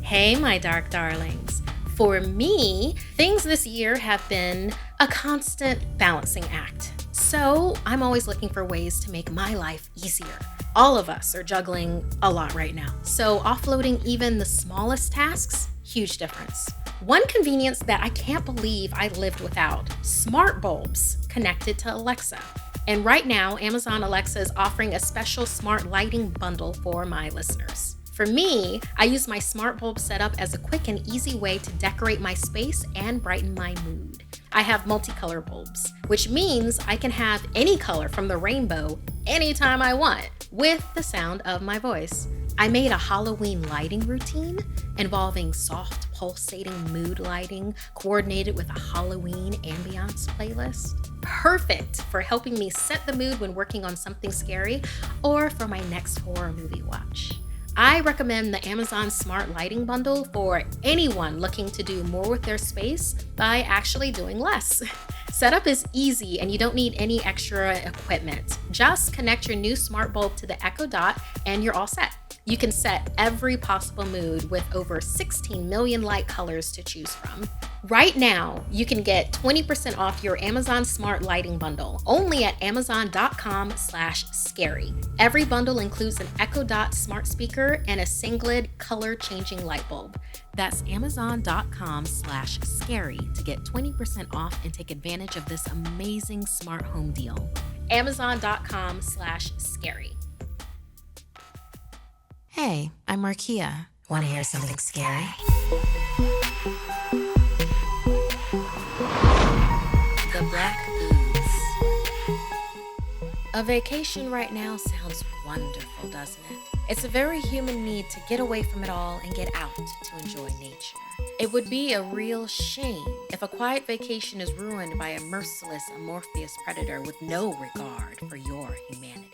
Hey, my dark darlings. For me, things this year have been a constant balancing act. So I'm always looking for ways to make my life easier. All of us are juggling a lot right now. So offloading even the smallest tasks, huge difference. One convenience that I can't believe I lived without, smart bulbs connected to Alexa. And right now, Amazon Alexa is offering a special smart lighting bundle for my listeners. For me, I use my smart bulb setup as a quick and easy way to decorate my space and brighten my mood. I have multicolor bulbs, which means I can have any color from the rainbow anytime I want with the sound of my voice. I made a Halloween lighting routine involving soft, pulsating mood lighting coordinated with a Halloween ambiance playlist. Perfect for helping me set the mood when working on something scary or for my next horror movie watch. I recommend the Amazon Smart Lighting Bundle for anyone looking to do more with their space by actually doing less. Setup is easy and you don't need any extra equipment. Just connect your new smart bulb to the Echo Dot and you're all set. You can set every possible mood with over 16 million light colors to choose from. Right now, you can get 20% off your Amazon Smart Lighting Bundle only at amazon.com/scary. Every bundle includes an Echo Dot smart speaker and a singlet color-changing light bulb. That's amazon.com/scary to get 20% off and take advantage of this amazing smart home deal. amazon.com/scary. Hey, I'm Markeia. Want to hear something scary? The Black Ooze. A vacation right now sounds wonderful, doesn't it? It's a very human need to get away from it all and get out to enjoy nature. It would be a real shame if a quiet vacation is ruined by a merciless, amorphous predator with no regard for your humanity.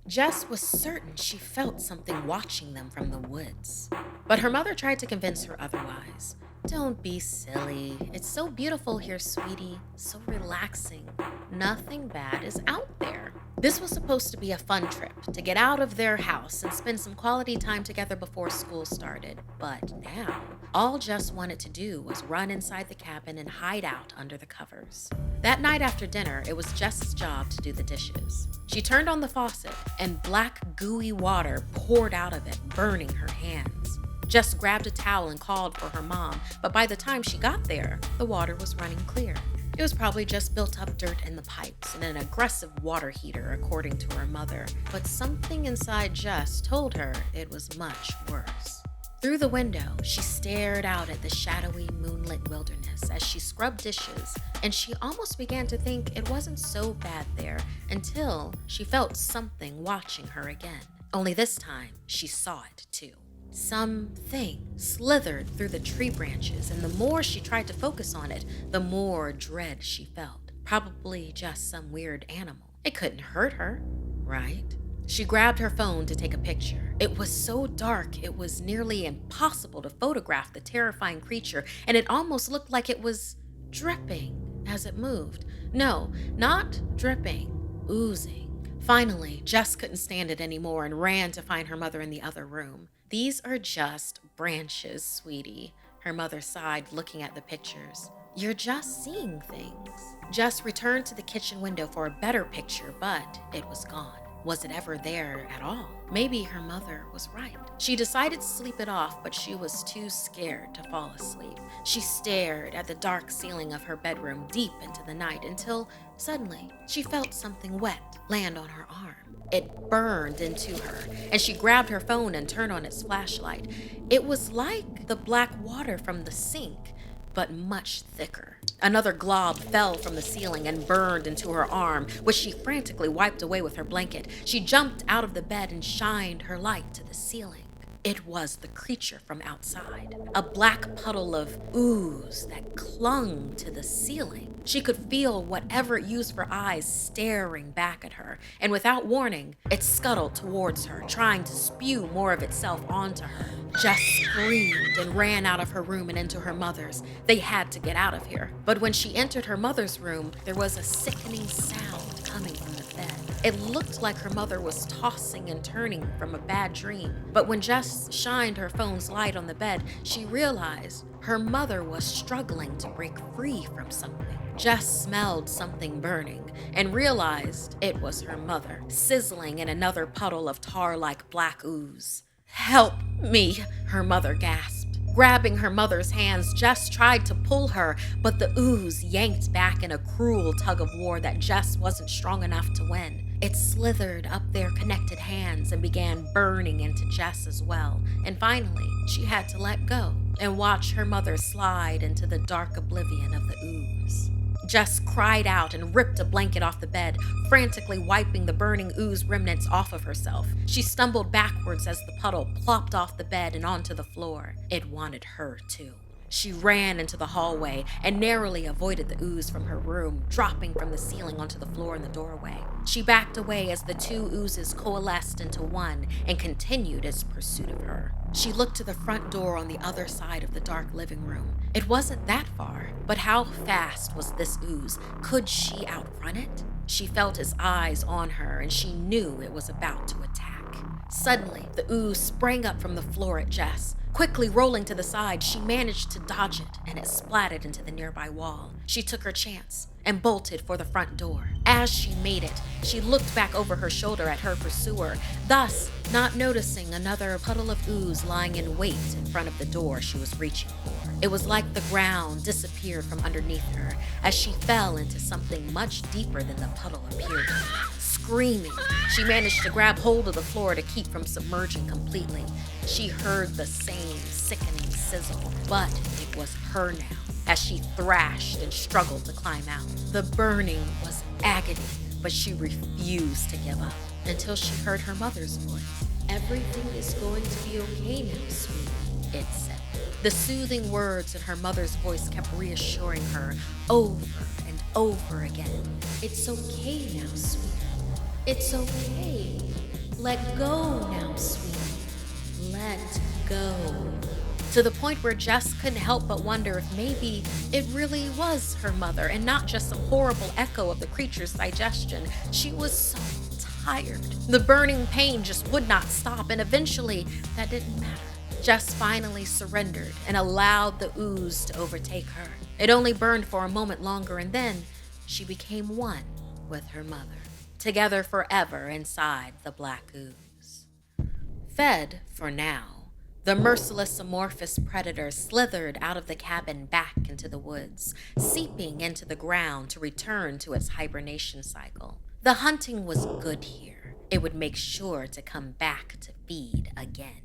Jess was certain she felt something watching them from the woods. But her mother tried to convince her otherwise. Don't be silly. It's so beautiful here, sweetie. So relaxing. Nothing bad is out there. This was supposed to be a fun trip, to get out of their house and spend some quality time together before school started. But now, all Jess wanted to do was run inside the cabin and hide out under the covers. That night after dinner, it was Jess's job to do the dishes. She turned on the faucet, and black, gooey water poured out of it, burning her hands. Jess grabbed a towel and called for her mom, but by the time she got there, the water was running clear. It was probably just built up dirt in the pipes and an aggressive water heater, according to her mother. But something inside Jess told her it was much worse. Through the window, she stared out at the shadowy, moonlit wilderness as she scrubbed dishes, and she almost began to think it wasn't so bad there until she felt something watching her again. Only this time, she saw it too. Something slithered through the tree branches, and the more she tried to focus on it, the more dread she felt. Probably just some weird animal. It couldn't hurt her, right? She grabbed her phone to take a picture. It was so dark, it was nearly impossible to photograph the terrifying creature, and it almost looked like it was dripping as it moved. No, not dripping, oozing. Finally, Jess couldn't stand it anymore and ran to find her mother in the other room. "These are just branches, sweetie," her mother sighed, looking at the pictures. "You're just seeing things." Jess returned to the kitchen window for a better picture, but it was gone. Was it ever there at all? Maybe her mother was right. She decided to sleep it off, but she was too scared to fall asleep. She stared at the dark ceiling of her bedroom deep into the night until suddenly she felt something wet land on her arm. It burned into her, and she grabbed her phone and turned on its flashlight. It was like the black water from the sink, but much thicker. Another glob fell from the ceiling and burned into her arm, which she frantically wiped away with her blanket. She jumped out of the bed and shined her light to the ceiling. It was the creature from outside, a black puddle of ooze that clung to the ceiling. She could feel whatever it used for eyes staring back at her, and without warning, it scuttled towards her, trying to spew more of itself onto her. Jess screamed and ran out of her room and into her mother's. They had to get out of here. But when she entered her mother's room, there was a sickening sound coming from the bed. It looked like her mother was tossing and turning from a bad dream. But when Jess shined her phone's light on the bed, she realized her mother was struggling to break free from something. Jess smelled something burning and realized it was her mother, sizzling in another puddle of tar-like black ooze. "Help me," her mother gasped. Grabbing her mother's hands, Jess tried to pull her, but the ooze yanked back in a cruel tug-of-war that Jess wasn't strong enough to win. It slithered up their connected hands and began burning into Jess as well. And finally, she had to let go and watch her mother slide into the dark oblivion of the ooze. Jess cried out and ripped a blanket off the bed, frantically wiping the burning ooze remnants off of herself. She stumbled backwards as the puddle plopped off the bed and onto the floor. It wanted her too. She ran into the hallway and narrowly avoided the ooze from her room, dropping from the ceiling onto the floor in the doorway. She backed away as the two oozes coalesced into one and continued its pursuit of her. She looked to the front door on the other side of the dark living room. It wasn't that far, but how fast was this ooze? Could she outrun it? She felt his eyes on her and she knew it was about to attack. Suddenly, the ooze sprang up from the floor at Jess. Quickly rolling to the side, she managed to dodge it, and it splatted into the nearby wall. She took her chance and bolted for the front door. As she made it, she looked back over her shoulder at her pursuer, thus not noticing another puddle of ooze lying in wait in front of the door she was reaching for. It was like the ground disappeared from underneath her as she fell into something much deeper than the puddle appeared. Screaming, she managed to grab hold of the floor to keep from submerging completely. She heard the same sickening sizzle, but it was her now as she thrashed and struggled to climb out. The burning was agony, but she refused to give up until she heard her mother's voice. "Everything is going to be okay now, sweetie," it said. The soothing words in her mother's voice kept reassuring her over and over again. "It's okay now, sweetie. It's okay. Let go now, sweetie. Let go." To the point where Jess couldn't help but wonder if maybe it really was her mother and not just some horrible echo of the creature's digestion. She was so tired. The burning pain just would not stop, and eventually that didn't matter. Jess finally surrendered and allowed the ooze to overtake her. It only burned for a moment longer, and then she became one with her mother, together forever inside the black ooze. Fed for now, the merciless amorphous predator slithered out of the cabin back into the woods, seeping into the ground to return to its hibernation cycle. The hunting was good here. It would make sure to come back to feed again.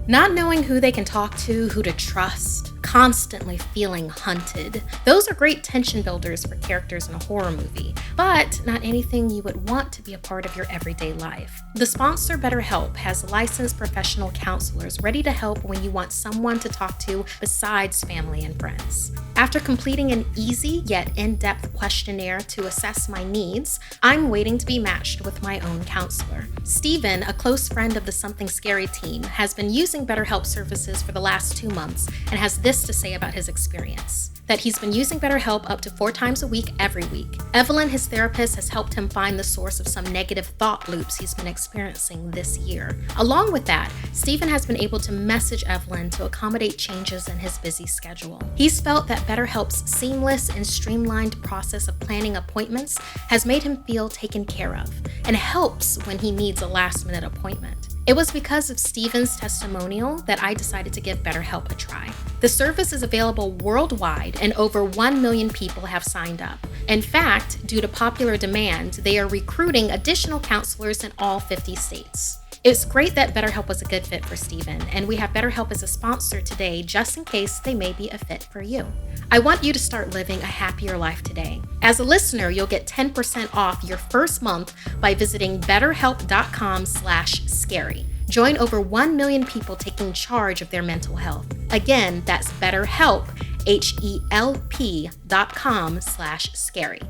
Not knowing who they can talk to, who to trust, constantly feeling hunted. Those are great tension builders for characters in a horror movie, but not anything you would want to be a part of your everyday life. The sponsor, BetterHelp, has licensed professional counselors ready to help when you want someone to talk to besides family and friends. After completing an easy yet in-depth questionnaire to assess my needs, I'm waiting to be matched with my own counselor. Steven, a close friend of the SomethingScary team, has been using BetterHelp services for the last 2 months and has this to say about his experience. That he's been using BetterHelp up to 4 times a week every week. Evelyn, his therapist, has helped him find the source of some negative thought loops he's been experiencing this year. Along with that, Steven has been able to message Evelyn to accommodate changes in his busy schedule. He's felt that BetterHelp's seamless and streamlined process of planning appointments has made him feel taken care of and helps when he needs a last-minute appointment. It was because of Steven's testimonial that I decided to give BetterHelp a try. The service is available worldwide and over 1 million people have signed up. In fact, due to popular demand, they are recruiting additional counselors in all 50 states. It's great that BetterHelp was a good fit for Steven, and we have BetterHelp as a sponsor today just in case they may be a fit for you. I want you to start living a happier life today. As a listener, you'll get 10% off your first month by visiting betterhelp.com/scary. Join over 1 million people taking charge of their mental health. Again, that's BetterHelp, HELP.com/scary.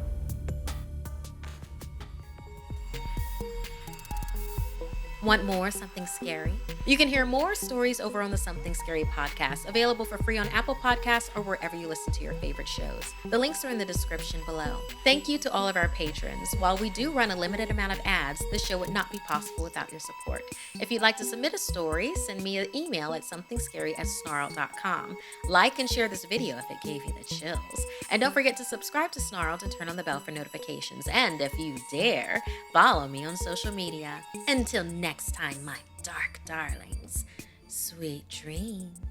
Want more Something Scary? You can hear more stories over on the Something Scary podcast, available for free on Apple Podcasts or wherever you listen to your favorite shows. The links are in the description below. Thank you to all of our patrons. While we do run a limited amount of ads, this show would not be possible without your support. If you'd like to submit a story, send me an email at somethingscary@snarled.com. Like and share this video if it gave you the chills. And don't forget to subscribe to Snarled and turn on the bell for notifications. And if you dare, follow me on social media. Until next time, my dark darlings, sweet dreams.